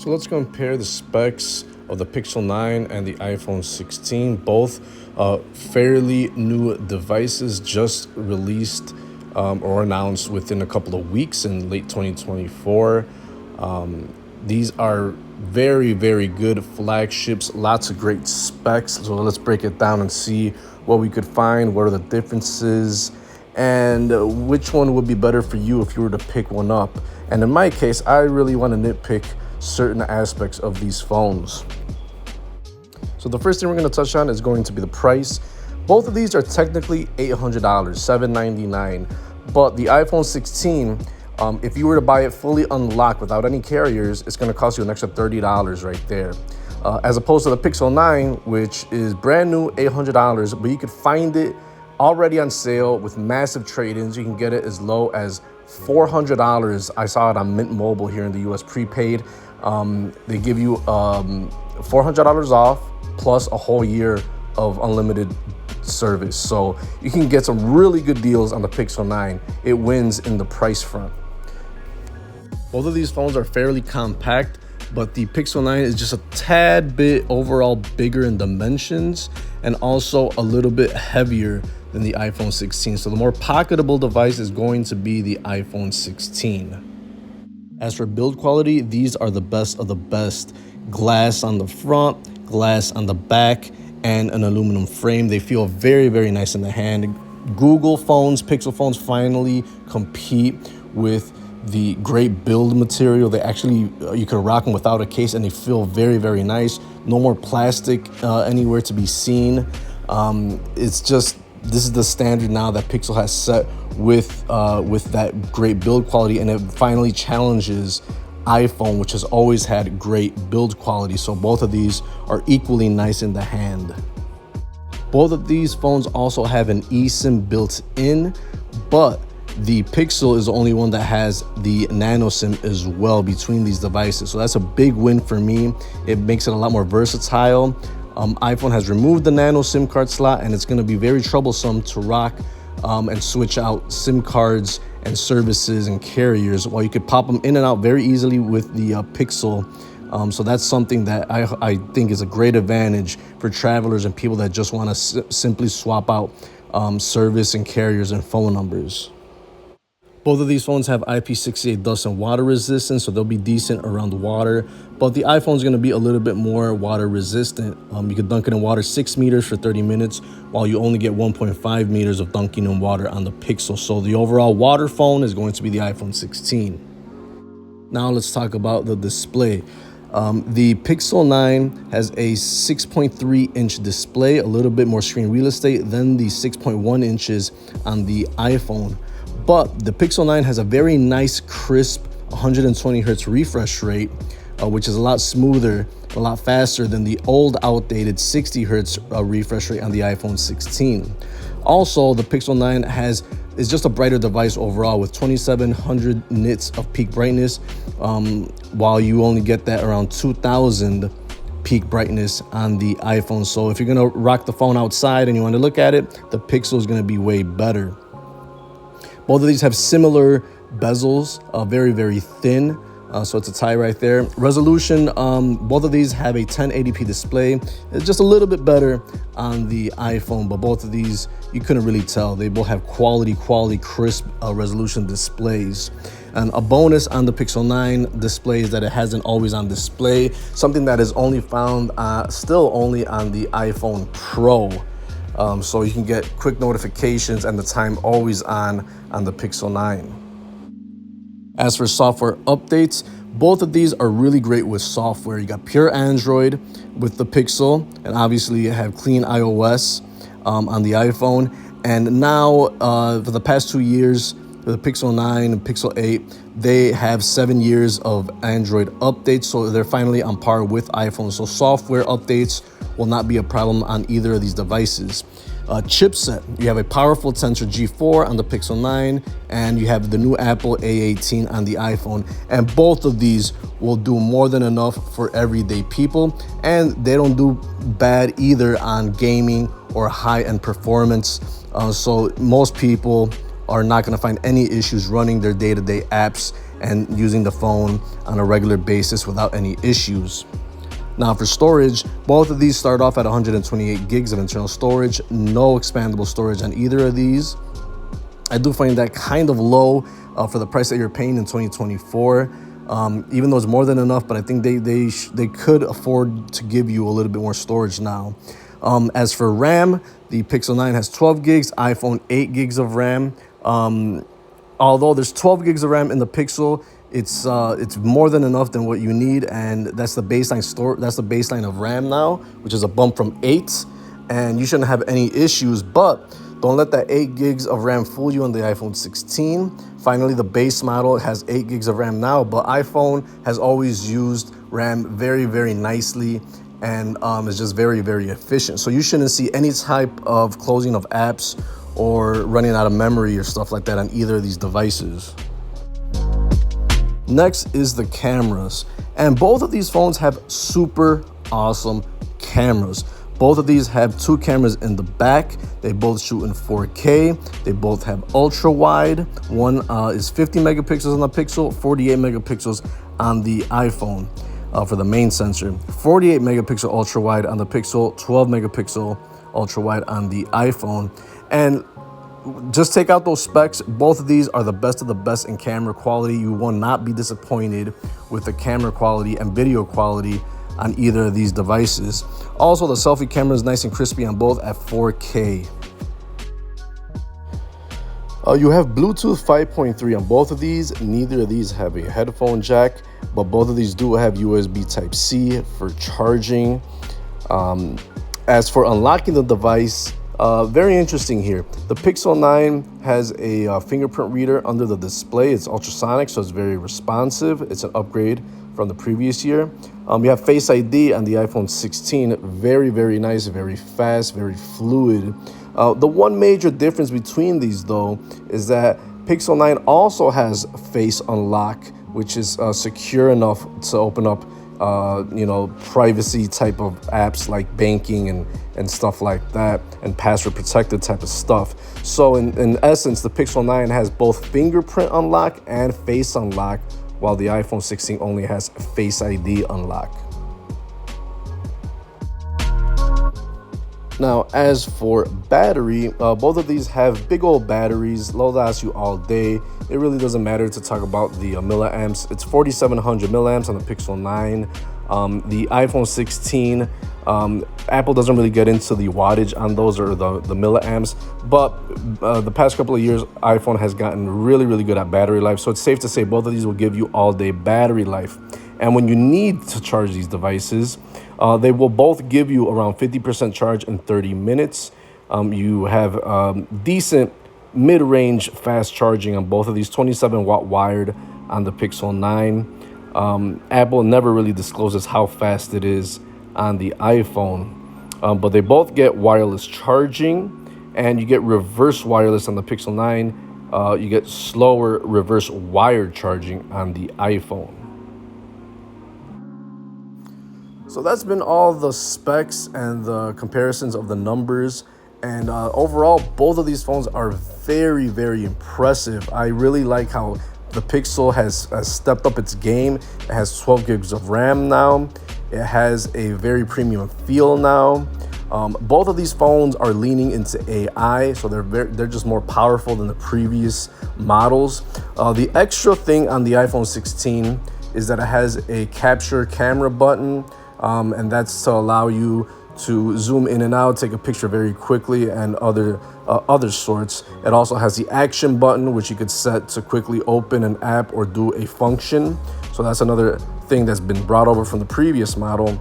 So let's compare the specs of the Pixel 9 and the iPhone 16, both fairly new devices just released or announced within a couple of weeks in late 2024. These are very, very good flagships, lots of great specs. So let's break it down and see what we could find, what are the differences, and which one would be better for you if you were to pick one up. And in my case, I really want to nitpick certain aspects of these phones. So the first thing we're going to touch on is going to be the price. Both of these are technically $800, $799, but the iPhone 16, if you were to buy it fully unlocked without any carriers, it's going to cost you an extra $30 right there. As opposed to the Pixel 9, which is brand new, $800, but you could find it already on sale with massive trade-ins. You can get it as low as $400. I saw it on Mint Mobile here in the US prepaid. They give you $400 off plus a whole year of unlimited service. So you can get some really good deals on the Pixel 9. It wins in the price front. Both of these phones are fairly compact, but the Pixel 9 is just a tad bit overall bigger in dimensions and also a little bit heavier than the iPhone 16. So the more pocketable device is going to be the iPhone 16. As for build quality, these are the best of the best. Glass on the front, glass on the back, and an aluminum frame. They feel very, very nice in the hand. Google phones, Pixel phones finally compete with the great build material. They actually, you can rock them without a case and they feel very, very nice. No more plastic anywhere to be seen. It's just, this is the standard now that Pixel has set with that great build quality, and it finally challenges iPhone, which has always had great build quality. So both of these are equally nice in the hand. Both of these phones also have an eSIM built in, but the Pixel is the only one that has the nano SIM as well between these devices. So that's a big win for me. It makes it a lot more versatile. iPhone has removed the nano SIM card slot, and it's going to be very troublesome to rock and switch out SIM cards and services and carriers, while you could pop them in and out very easily with the Pixel. So that's something that I think is a great advantage for travelers and people that just want to simply swap out service and carriers and phone numbers. Both of these phones have IP68 dust and water resistance, so they'll be decent around water. But the iPhone is going to be a little bit more water resistant. You could dunk it in water 6 meters for 30 minutes, while you only get 1.5 meters of dunking in water on the Pixel. So the overall water phone is going to be the iPhone 16. Now let's talk about the display. The Pixel 9 has a 6.3-inch display, a little bit more screen real estate than the 6.1 inches on the iPhone. But the Pixel 9 has a very nice, crisp 120 hertz refresh rate, which is a lot smoother, a lot faster than the old, outdated 60 hertz refresh rate on the iPhone 16. Also, the Pixel 9 is just a brighter device overall with 2700 nits of peak brightness, while you only get that around 2000 peak brightness on the iPhone. So if you're gonna rock the phone outside and you want to look at it, the Pixel is gonna be way better. Both of these have similar bezels, very, very thin. So it's a tie right there. Resolution, both of these have a 1080p display. It's just a little bit better on the iPhone, but both of these, you couldn't really tell. They both have quality, crisp resolution displays. And a bonus on the Pixel 9 display is that it has an always on display, something that is only found still only on the iPhone Pro. So you can get quick notifications and the time always on the Pixel 9. As for software updates, both of these are really great with software. You got pure Android with the Pixel, and obviously you have clean iOS on the iPhone. And now for the past 2 years, the Pixel 9 and Pixel 8, they have 7 years of Android updates, so they're finally on par with iPhone. So software updates will not be a problem on either of these devices. Chipset, you have a powerful Tensor G4 on the Pixel 9, and you have the new Apple A18 on the iPhone, and both of these will do more than enough for everyday people, and they don't do bad either on gaming or high-end performance. So most people are not going to find any issues running their day-to-day apps and using the phone on a regular basis without any issues. Now for storage, both of these start off at 128 gigs of internal storage, no expandable storage on either of these. I do find that kind of low for the price that you're paying in 2024. Even though it's more than enough, but I think they could afford to give you a little bit more storage now. As for RAM, the Pixel 9 has 12 gigs, iPhone 8 gigs of RAM. Although there's 12 gigs of RAM in the Pixel, it's more than enough than what you need, and that's the baseline that's the baseline of RAM now, which is a bump from 8, and you shouldn't have any issues. But don't let that 8 gigs of RAM fool you on the iPhone 16. Finally, the base model has 8 gigs of RAM now, but iPhone has always used RAM very, very nicely, and is just very, very efficient. So you shouldn't see any type of closing of apps or running out of memory or stuff like that on either of these devices. Next is the cameras, and both of these phones have super awesome cameras. Both of these have 2 cameras in the back. They both shoot in 4K. They both have ultra wide. One is 50 megapixels on the Pixel, 48 megapixels on the iPhone for the main sensor. 48 megapixel ultra wide on the Pixel, 12 megapixel ultra wide on the iPhone. And just take out those specs. Both of these are the best of the best in camera quality. You will not be disappointed with the camera quality and video quality on either of these devices. Also, the selfie camera is nice and crispy on both at 4K. You have Bluetooth 5.3 on both of these. Neither of these have a headphone jack, but both of these do have USB Type-C for charging. As for unlocking the device, very interesting here. The Pixel 9 has a fingerprint reader under the display. It's ultrasonic, so it's very responsive. It's an upgrade from the previous year. You have Face ID on the iPhone 16. Very, very nice, very fast, very fluid. The one major difference between these, though, is that Pixel 9 also has Face Unlock, which is secure enough to open up privacy type of apps like banking and stuff like that, and password protected type of stuff. So in essence, the Pixel 9 has both fingerprint unlock and face unlock, while the iPhone 16 only has Face ID unlock. Now, as for battery, both of these have big old batteries. They'll last you all day. It really doesn't matter to talk about the milliamps. It's 4,700 milliamps on the Pixel 9. The iPhone 16, Apple doesn't really get into the wattage on those or the milliamps, but the past couple of years, iPhone has gotten really, really good at battery life. So it's safe to say both of these will give you all day battery life. And when you need to charge these devices, they will both give you around 50% charge in 30 minutes. You have decent mid-range fast charging on both of these, 27 watt wired on the Pixel 9. Apple never really discloses how fast it is on the iPhone, but they both get wireless charging, and you get reverse wireless on the Pixel 9. You get slower reverse wired charging on the iPhone. So that's been all the specs and the comparisons of the numbers. And overall, both of these phones are very, very impressive. I really like how the Pixel has stepped up its game. It has 12 gigs of RAM now. It has a very premium feel now. Both of these phones are leaning into AI, so they're just more powerful than the previous models. The extra thing on the iPhone 16 is that it has a capture camera button, and that's to allow you to zoom in and out, take a picture very quickly, and other sorts. It also has the action button, which you could set to quickly open an app or do a function. So that's another thing that's been brought over from the previous model.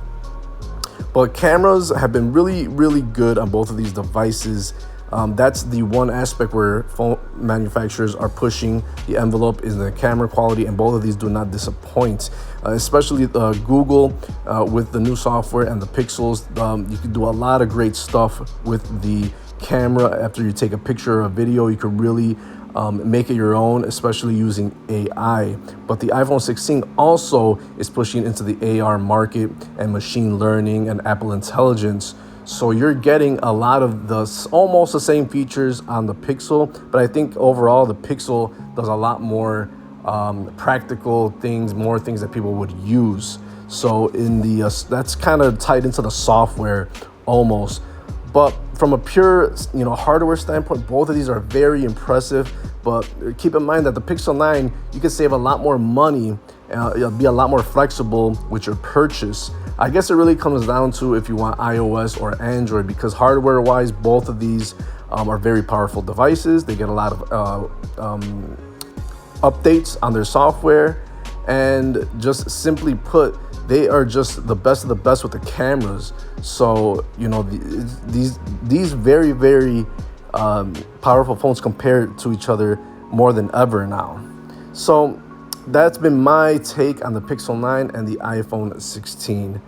But cameras have been really, really good on both of these devices. That's the one aspect where phone manufacturers are pushing the envelope, is the camera quality, and both of these do not disappoint. Especially Google with the new software and the Pixels. You can do a lot of great stuff with the camera. After you take a picture or a video, you can really make it your own, especially using AI. But the iPhone 16 also is pushing into the AR market and machine learning and Apple Intelligence. So you're getting a lot of almost the same features on the Pixel, but I think overall the Pixel does a lot more practical things, more things that people would use. So in the that's kind of tied into the software almost. But from a pure, hardware standpoint, both of these are very impressive. But keep in mind that the Pixel 9, you can save a lot more money, it'll be a lot more flexible with your purchase. I guess it really comes down to if you want iOS or Android, because hardware-wise, both of these are very powerful devices. They get a lot of updates on their software, and just simply put, they are just the best of the best with the cameras. So these very, very powerful phones compared to each other more than ever now. So that's been my take on the Pixel 9 and the iPhone 16.